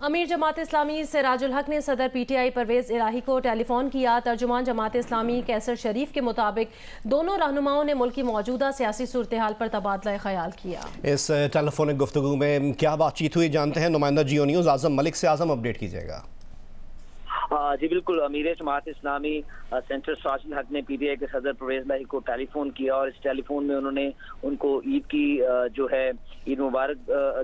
अमीर जमात इस्लामी सिराजुल हक ने सदर PTI परवेज़ इलाही को टेलीफोन किया। तर्जुमान जमात इस्लामी कैसर शरीफ के मुताबिक दोनों रहनुमाओं ने मुल्क की मौजूदा सियासी सूरत हाल पर तबादला ख्याल किया। इस टेलीफोनिक गुफ्तगू में क्या बातचीत हुई जानते हैं। नुमाइंदा जियो न्यूज़ आज़म मलिक से। आज़म, अपडेट कीजिएगा। जी बिल्कुल, अमीर जमात इस्लामी सेंटर सिराजुल हक ने PTI के सदर परवेज़ इलाही को टेलीफोन किया और इस टेलीफोन में उन्होंने उनको ईद की जो है ईद मुबारक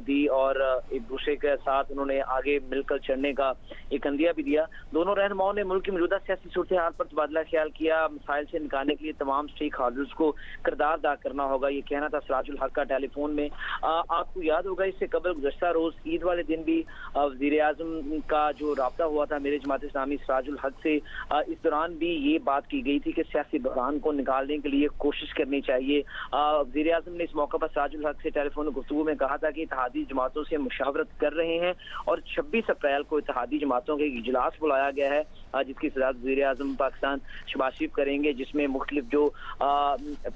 दी और एक दूसरे के साथ उन्होंने आगे मिलकर चढ़ने का एक अंदिया भी दिया। दोनों रहनुमाओं ने मुल्क की मौजूदा सियासी सूरत हाल पर तबादला ख्याल किया। मसाइल से निकालने के लिए तमाम स्टेक होल्डर्स को किरदार अदा करना होगा, ये कहना था सिराजुल हक का टेलीफोन में। आपको याद होगा इससे कबल गुज़श्ता रोज ईद वाले दिन भी वज़ीर आज़म का जो राब्ता हुआ था मेरे जमात इस्लामी सिराजुल हक से, इस दौरान भी ये बात की गई थी कि सियासी बहरान को निकालने के लिए कोशिश करनी चाहिए। वज़ीर आज़म ने इस मौके पर सिराजुल हक से टेलीफोन गुफ्तगू में कहा था कि इत्तेहादी जमातों से मुशावरत कर रहे हैं और 26 अप्रैल को इत्तेहादी जमातों के इजलास बुलाया गया है जिसकी सदारत वज़ीर आज़म पाकिस्तान शहबाज शरीफ करेंगे, जिसमें मुख्तलिफ जो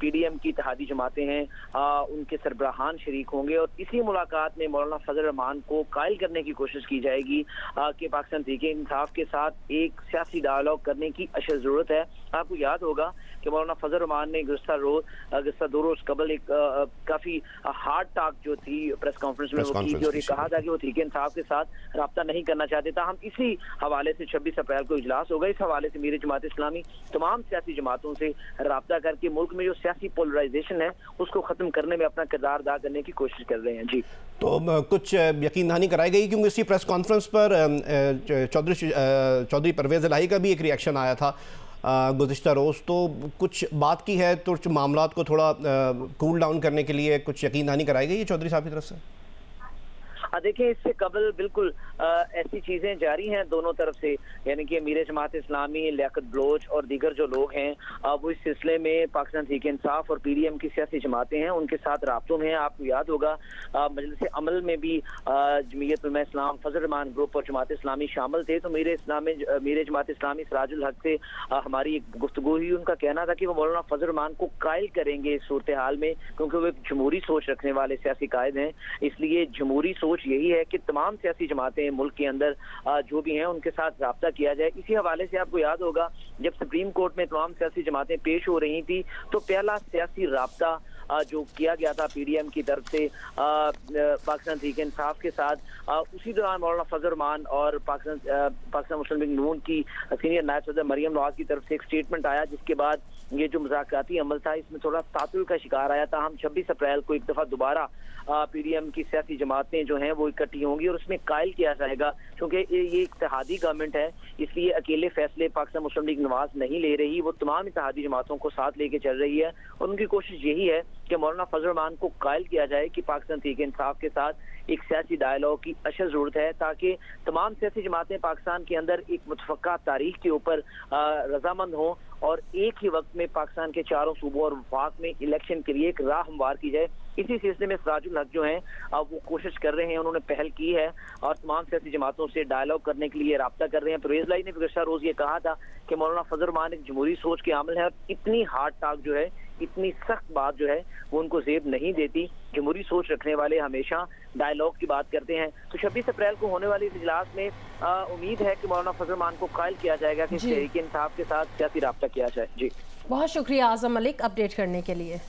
PDM की इत्तेहादी जमातें हैं उनके सरबराहान शरीक होंगे और इसी मुलाकात में मौलाना फजल रहमान को कायल करने की कोशिश की जाएगी कि पाकिस्तान तहरीक-ए-इंसाफ के साथ एक सियासी डायलॉग करने की अशद जरूरत है। आपको याद होगा कि मौलाना फजल रहमान ने गुज़श्ता 2 रोज कबल एक काफी हार्ड टॉक जो थी प्रेस कॉन्फ्रेंस में वो की थी और ये कहा था कि वो तहरीक-ए-इंसाफ के साथ रब्ता नहीं करना चाहते था। हम इसी हवाले से 26 अप्रैल को इजलास होगा। इस हवाले से मेरे जमात इस्लामी तमाम सियासी जमातों से रब्ता करके मुल्क में जो सियासी पोलराइजेशन है उसको खत्म करने में अपना किरदार अदा करने की कोशिश कर रहे हैं। जी, तो कुछ यकीन दहानी कराई गई क्योंकि इसी प्रेस कॉन्फ्रेंस पर चौधरी परवेज़ इलाही का भी एक रिएक्शन आया था गुज़िश्ता रोज़, तो कुछ बात की है तो मामलात को थोड़ा कूल डाउन करने के लिए कुछ यकीन दहानी कराई गई है चौधरी साहब की तरफ से। देखिए, इससे कबल बिल्कुल ऐसी चीजें जारी हैं दोनों तरफ से, यानी कि अमीर जमात इस्लामी लियाकत बलोच और दीगर जो लोग हैं वो इस सिलसिले में पाकिस्तान तहरीक-ए-इंसाफ और PDM की सियासी जमातें हैं उनके साथ राब्तों में हैं। आपको याद होगा मजलिस अमल में भी जमीयत उलमा इस्लाम, फजल रहमान ग्रुप और जमात इस्लामी शामिल थे। तो मेरे जमात इस्लामी सिराजुल हक से हमारी एक गुफ्तगू हुई। उनका कहना था कि वो मौलाना फजल रहमान को कायल करेंगे इस सूरत हाल में, क्योंकि वो एक जमहूरी सोच रखने वाले सियासी कायद हैं। इसलिए जमहूरी सोच यही है कि तमाम सियासी जमातें मुल्क के अंदर जो भी हैं उनके साथ राब्ता किया जाए। इसी हवाले से आपको याद होगा जब सुप्रीम कोर्ट में तमाम सियासी जमातें पेश हो रही थी तो पहला सियासी राब्ता जो किया गया था PDM की तरफ से पाकिस्तान तहरीक-ए-इंसाफ के साथ, उसी दौरान मौलाना फजल रहमान और पाकिस्तान मुस्लिम लीग नून की सीनियर नायब सदर मरियम नवाज की तरफ से एक स्टेटमेंट आया, जिसके बाद ये जो मुज़ाकराती अमल था इसमें थोड़ा तातुल का शिकार आया था। हम 26 अप्रैल को एक दफ़ा दोबारा PDM की सियासी जमातें जो हैं वो इकट्ठी होंगी और उसमें कायल किया जाएगा, क्योंकि ये इत्तेहादी गवर्नमेंट है, इसलिए अकेले फैसले पाकिस्तान मुस्लिम लीग नवाज नहीं ले रही, वो तमाम इत्तेहादी जमातों को साथ लेके चल रही है और उनकी कोशिश यही है कि मौलाना फजल रहमान को कायल किया जाए कि पाकिस्तान तहरीक-ए-इंसाफ के साथ एक सियासी डायलॉग की अशद जरूरत है, ताकि तमाम सियासी जमातें पाकिस्तान के अंदर एक मुतफ़क्का तारीख के ऊपर रजामंद हों और एक ही वक्त में पाकिस्तान के चारों सूबों और वफाक में इलेक्शन के लिए एक राह हमवार की जाए। इसी सिलसिले में सिराजुल हक जो हैं वो कोशिश कर रहे हैं, उन्होंने पहल की है और तमाम सियासी जमातों से डायलॉग करने के लिए राब्ता कर रहे हैं। परवेज़ इलाही ने गुज़श्ता रोज ये कहा था कि मौलाना फजल रहमान एक जमहूरी सोच के आमिल है और इतनी हार्ड टॉक जो है, इतनी सख्त बात जो है वो उनको ज़ेब नहीं देती। जमहूरी सोच रखने वाले हमेशा डायलॉग की बात करते हैं। तो 26 अप्रैल को होने वाले इस इजलास में उम्मीद है कि मौलाना फजल रहमान को कायल किया जाएगा कि तहरीक-ए-इंसाफ के साथ सियासी राब्ता किया जाए। जी, बहुत शुक्रिया आज़म मलिक अपडेट करने के लिए।